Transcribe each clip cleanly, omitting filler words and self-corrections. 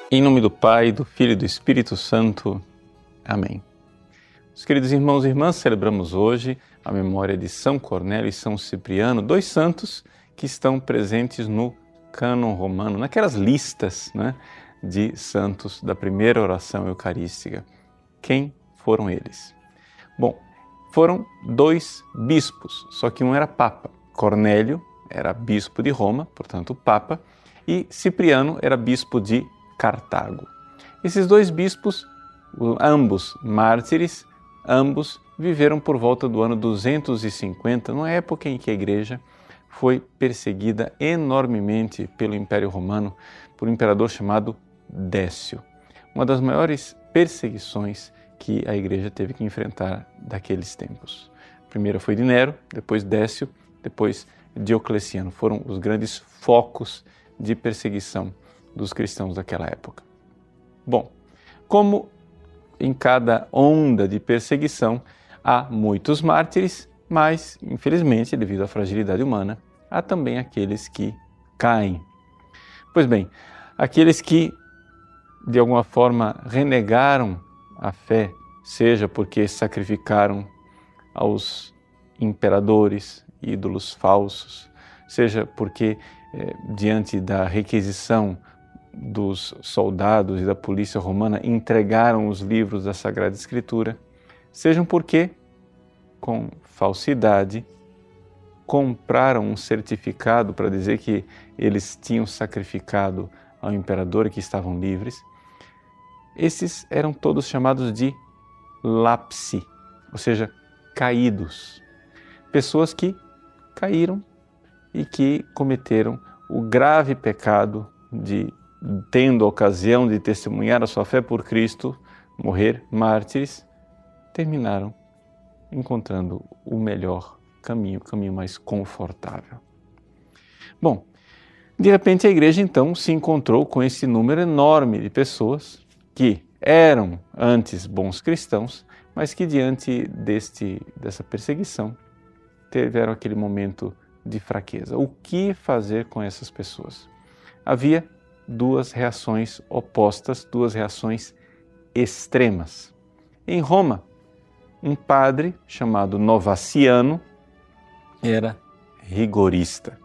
Em nome do Pai, do Filho e do Espírito Santo. Amém. Meus queridos irmãos e irmãs, celebramos hoje a memória de São Cornélio e São Cipriano, dois santos que estão presentes no cânon romano, naquelas listas, de santos da primeira oração eucarística. Quem foram eles? Bom, foram dois bispos, só que um era papa. Cornélio era bispo de Roma, portanto papa, e Cipriano era bispo de Cartago. Esses dois bispos, ambos mártires, ambos viveram por volta do ano 250, numa época em que a Igreja foi perseguida enormemente pelo Império Romano, por um imperador chamado Décio. Uma das maiores perseguições que a Igreja teve que enfrentar daqueles tempos. A primeira foi de Nero, depois Décio, depois Diocleciano. Foram os grandes focos de perseguição dos cristãos daquela época. Bom, como em cada onda de perseguição há muitos mártires, mas, infelizmente, devido à fragilidade humana, há também aqueles que caem. Pois bem, aqueles que, de alguma forma, renegaram a fé, seja porque sacrificaram aos imperadores, ídolos falsos, seja porque, diante da requisição dos soldados e da polícia romana, entregaram os livros da Sagrada Escritura, sejam porque, com falsidade, compraram um certificado para dizer que eles tinham sacrificado ao imperador e que estavam livres. Esses eram todos chamados de lapsi, ou seja, caídos. Pessoas que caíram e que cometeram o grave pecado de, tendo a ocasião de testemunhar a sua fé por Cristo, morrer mártires, terminaram encontrando o melhor caminho, o caminho mais confortável. Bom, de repente a Igreja então se encontrou com esse número enorme de pessoas que eram antes bons cristãos, mas que diante dessa perseguição tiveram aquele momento de fraqueza. O que fazer com essas pessoas? Havia duas reações opostas, duas reações extremas. Em Roma, um padre chamado Novaciano era rigorista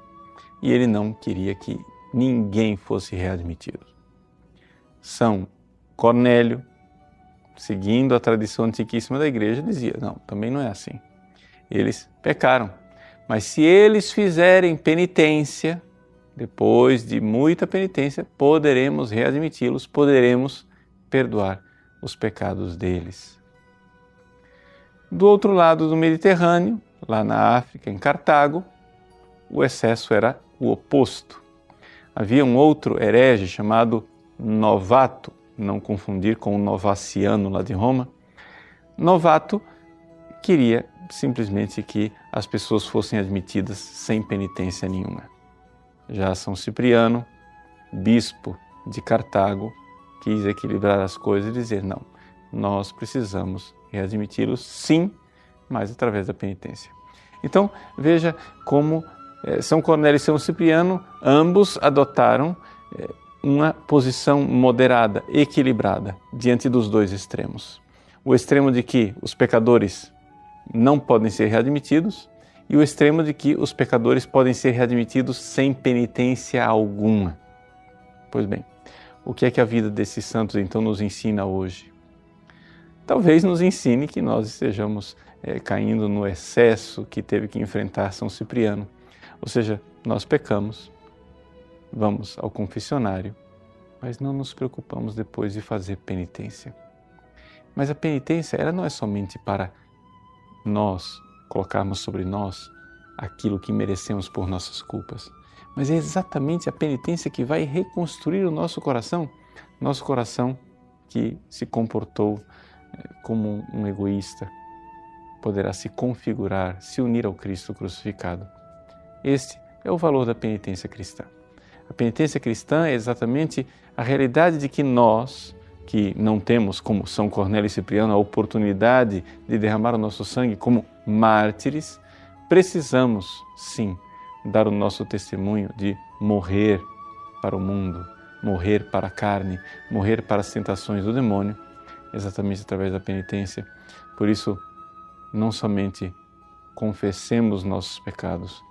e ele não queria que ninguém fosse readmitido. São Cornélio, seguindo a tradição antiquíssima da Igreja, dizia, não, também não é assim. Eles pecaram, mas se eles fizerem penitência, depois de muita penitência, poderemos readmiti-los, poderemos perdoar os pecados deles. Do outro lado do Mediterrâneo, lá na África, em Cartago, o excesso era o oposto. Havia um outro herege chamado Novato, não confundir com o Novaciano lá de Roma. Novato queria simplesmente que as pessoas fossem admitidas sem penitência nenhuma. Já São Cipriano, bispo de Cartago, quis equilibrar as coisas e dizer, não, nós precisamos readmiti-los sim, mas através da penitência. Então, veja como São Cornélio e São Cipriano, ambos adotaram uma posição moderada, equilibrada, diante dos dois extremos. O extremo de que os pecadores não podem ser readmitidos e o extremo de que os pecadores podem ser readmitidos sem penitência alguma. Pois bem, o que é que a vida desses santos então nos ensina hoje? Talvez nos ensine que nós estejamos caindo no excesso que teve que enfrentar São Cipriano. Ou seja, nós pecamos, vamos ao confessionário, mas não nos preocupamos depois de fazer penitência. Mas a penitência, ela não é somente para nós colocarmos sobre nós aquilo que merecemos por nossas culpas, mas é exatamente a penitência que vai reconstruir o nosso coração que se comportou como um egoísta, poderá se configurar, se unir ao Cristo crucificado. Este é o valor da penitência cristã. A penitência cristã é exatamente a realidade de que nós, que não temos, como São Cornélio e Cipriano, a oportunidade de derramar o nosso sangue como mártires, precisamos, sim, dar o nosso testemunho de morrer para o mundo, morrer para a carne, morrer para as tentações do demônio, exatamente através da penitência. Por isso, não somente confessemos nossos pecados,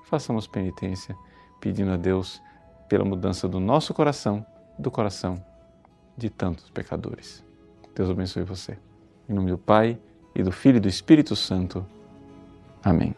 façamos penitência, pedindo a Deus pela mudança do nosso coração, do coração de tantos pecadores. Deus abençoe você. Em nome do Pai, e do Filho e do Espírito Santo. Amém.